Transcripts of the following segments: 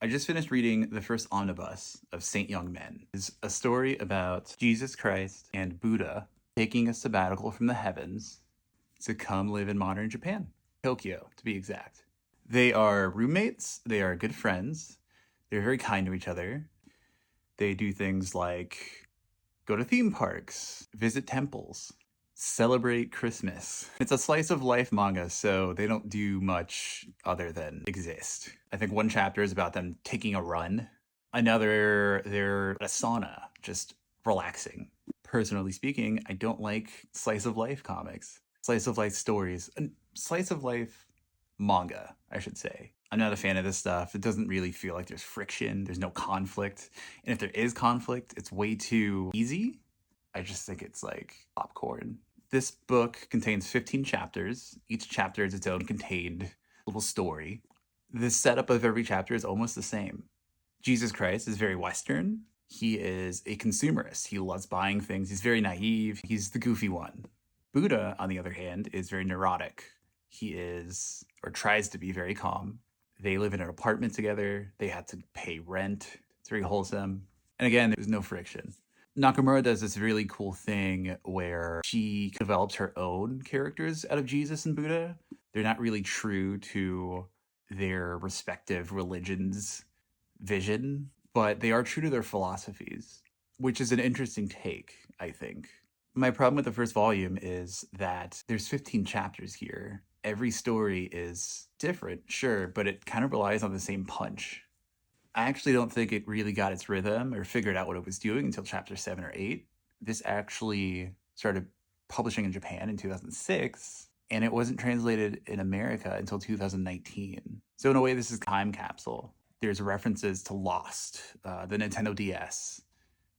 I just finished reading the first omnibus of Saint Young Men. It's a story about Jesus Christ and Buddha taking a sabbatical from the heavens to come live in modern Japan, Tokyo to be exact. They are roommates, they are good friends, they're very kind to each other. They do things like go to theme parks, visit temples, celebrate Christmas. It's a slice of life manga, so they don't do much other than exist. I think one chapter is about them taking a run. Another, they're at a sauna, just relaxing. Personally speaking, I don't like slice of life comics, slice of life stories, and slice of life manga, I should say. I'm not a fan of this stuff. It doesn't really feel like there's friction, there's no conflict. And if there is conflict, it's way too easy. I just think it's like popcorn. This book contains 15 chapters. Each chapter is its own contained little story. The setup of every chapter is almost the same. Jesus Christ is very Western. He is a consumerist. He loves buying things. He's very naive. He's the goofy one. Buddha, on the other hand, is very neurotic. He is, or tries to be, very calm. They live in an apartment together. They had to pay rent. It's very wholesome. And again, there's no friction. Nakamura does this really cool thing where she develops her own characters out of Jesus and Buddha. They're not really true to their respective religions' vision, but they are true to their philosophies, which is an interesting take, I think. My problem with the first volume is that there's 15 chapters here. Every story is different, sure, but it kind of relies on the same punch. I actually don't think it really got its rhythm or figured out what it was doing until chapter 7 or 8. This actually started publishing in Japan in 2006, and it wasn't translated in America until 2019. So in a way, this is a time capsule. There's references to Lost, the Nintendo DS,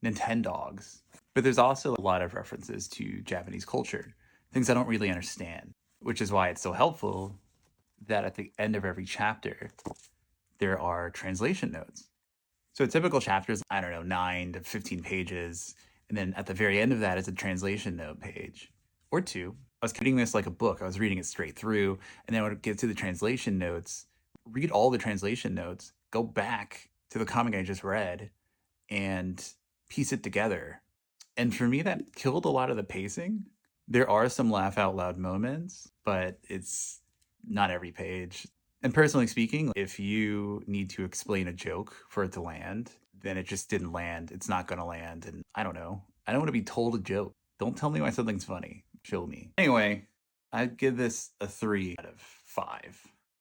Nintendogs, but there's also a lot of references to Japanese culture, things I don't really understand, which is why it's so helpful that at the end of every chapter, there are translation notes. So a typical chapter is, I don't know, 9 to 15 pages. And then at the very end of that is a translation note page or two. I was reading this like a book. I was reading it straight through. And then I would get to the translation notes, read all the translation notes, go back to the comic I just read and piece it together. And for me, that killed a lot of the pacing. There are some laugh out loud moments, but it's not every page. And personally speaking, if you need to explain a joke for it to land, then it just didn't land. It's not going to land. And I don't know. I don't want to be told a joke. Don't tell me why something's funny. Show me. Anyway, I'd give this a 3 out of 5.